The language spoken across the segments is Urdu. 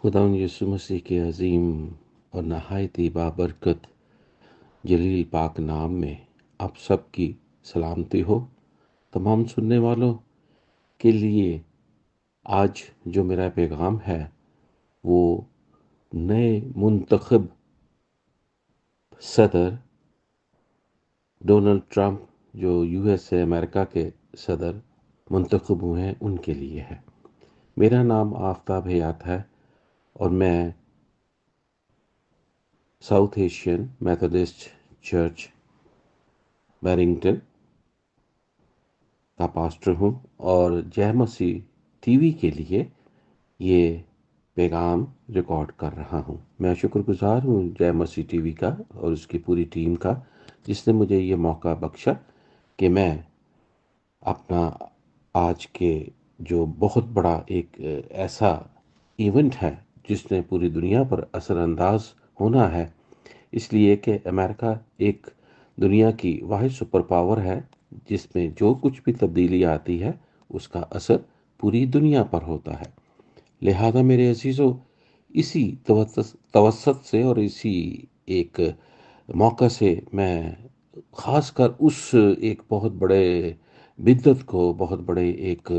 خداوند یسوع مسیح کے عظیم اور نہایت ہی بابرکت جلیل پاک نام میں آپ سب کی سلامتی ہو۔ تمام سننے والوں کے لیے آج جو میرا پیغام ہے وہ نئے منتخب صدر ڈونلڈ ٹرمپ جو یو ایس اے امریکہ کے صدر منتخب ہوئے ہیں ان کے لیے ہے۔ میرا نام آفتاب حیات ہے اور میں ساؤتھ ایشین میتھوڈسٹ چرچ بیرنگٹن کا پاسٹر ہوں اور جے مسیح ٹی وی کے لیے یہ پیغام ریکارڈ کر رہا ہوں۔ میں شکر گزار ہوں جے مسیح ٹی وی کا اور اس کی پوری ٹیم کا، جس نے مجھے یہ موقع بخشا کہ میں اپنا آج کے جو بہت بڑا ایک ایسا ایونٹ ہے جس نے پوری دنیا پر اثر انداز ہونا ہے، اس لیے کہ امریکہ ایک دنیا کی واحد سپر پاور ہے جس میں جو کچھ بھی تبدیلی آتی ہے اس کا اثر پوری دنیا پر ہوتا ہے۔ لہذا میرے عزیزو، اسی توسط سے اور اسی ایک موقع سے میں خاص کر اس ایک بہت بڑے بدعت کو، بہت بڑے ایک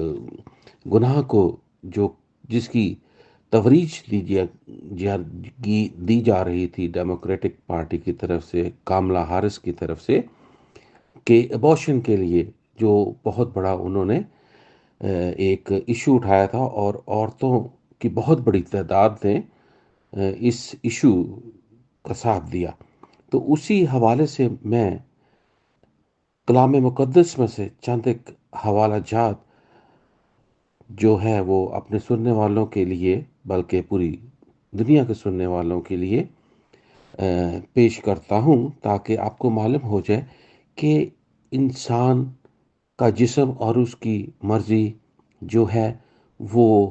گناہ کو جو جس کی تفریج دی جا رہی تھی ڈیموکریٹک پارٹی کی طرف سے، کاملا ہارس کی طرف سے، کہ ایبارشن کے لیے جو بہت بڑا انہوں نے ایک ایشو اٹھایا تھا اور عورتوں کی بہت بڑی تعداد نے اس ایشو کا ساتھ دیا۔ تو اسی حوالے سے میں کلام مقدس میں سے چند ایک حوالہ جات جو ہے وہ اپنے سننے والوں کے لیے، بلکہ پوری دنیا کے سننے والوں کے لیے پیش کرتا ہوں، تاکہ آپ کو معلوم ہو جائے کہ انسان کا جسم اور اس کی مرضی جو ہے وہ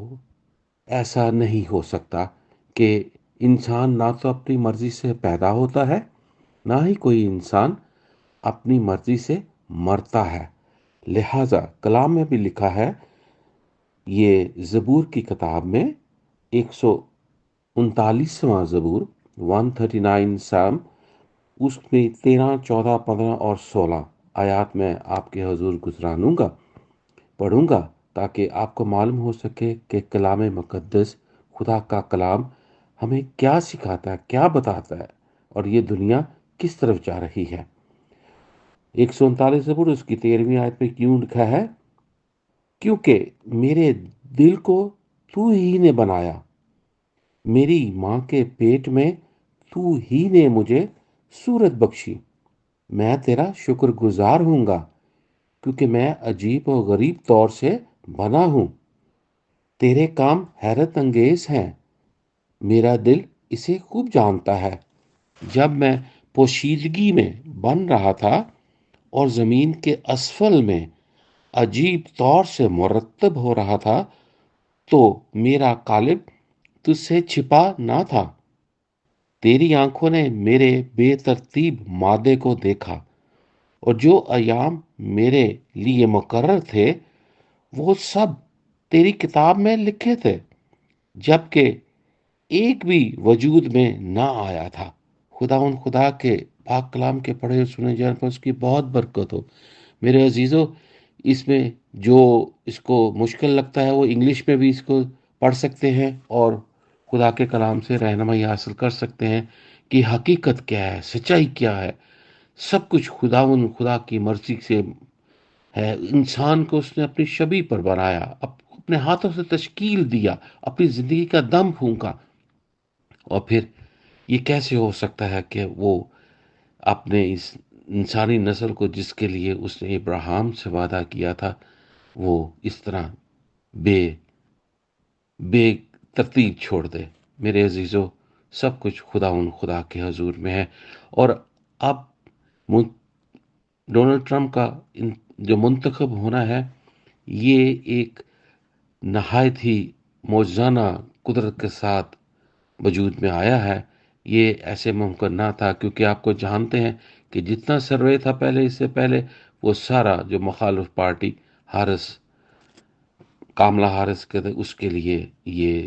ایسا نہیں ہو سکتا کہ انسان نہ تو اپنی مرضی سے پیدا ہوتا ہے، نہ ہی کوئی انسان اپنی مرضی سے مرتا ہے۔ لہٰذا کلام میں بھی لکھا ہے، یہ زبور کی کتاب میں 139واں زبور 139 سام، اس میں 13، 14، 15 اور 16 آیات میں آپ کے حضور پڑھوں گا تاکہ آپ کو معلوم ہو سکے کہ کلام مقدس، خدا کا کلام، ہمیں کیا سکھاتا ہے، کیا بتاتا ہے اور یہ دنیا کس طرف جا رہی ہے۔ 139 زبور اس کی 13ویں آیت میں کیوں لکھا ہے؟ کیونکہ میرے دل کو تو ہی نے بنایا، میری ماں کے پیٹ میں تو ہی نے مجھے صورت بخشی۔ میں تیرا شکر گزار ہوں گا کیونکہ میں عجیب و غریب طور سے بنا ہوں۔ تیرے کام حیرت انگیز ہیں، میرا دل اسے خوب جانتا ہے۔ جب میں پوشیدگی میں بن رہا تھا اور زمین کے اسفل میں عجیب طور سے مرتب ہو رہا تھا، تو میرا قالب تجھ سے چھپا نہ تھا۔ تیری آنکھوں نے میرے بے ترتیب مادے کو دیکھا، اور جو ایام میرے لیے مقرر تھے وہ سب تیری کتاب میں لکھے تھے، جبکہ ایک بھی وجود میں نہ آیا تھا۔ خدا کے پاک کلام کے پڑھے اور سنے جانے پر اس کی بہت برکت ہو۔ میرے عزیزو، اس میں جو اس کو مشکل لگتا ہے وہ انگلش میں بھی اس کو پڑھ سکتے ہیں اور خدا کے کلام سے رہنمائی حاصل کر سکتے ہیں کہ حقیقت کیا ہے، سچائی کیا ہے۔ سب کچھ خدا کی مرضی سے ہے۔ انسان کو اس نے اپنی شبیہ پر بنایا، اپنے ہاتھوں سے تشکیل دیا، اپنی زندگی کا دم پھونکا، اور پھر یہ کیسے ہو سکتا ہے کہ وہ اپنے اس انسانی نسل کو جس کے لیے اس نے ابراہیم سے وعدہ کیا تھا، وہ اس طرح بے بے ترتیب چھوڑ دے۔ میرے عزیزو، سب کچھ خدا کے حضور میں ہے۔ اور اب ڈونلڈ ٹرمپ کا جو منتخب ہونا ہے، یہ ایک نہایت ہی معجزانہ قدرت کے ساتھ وجود میں آیا ہے۔ یہ ایسے ممکن نہ تھا، کیونکہ آپ کو جانتے ہیں کہ جتنا سروے تھا پہلے، اس سے پہلے، وہ سارا جو مخالف پارٹی کاملا ہارس کے اس کے لیے یہ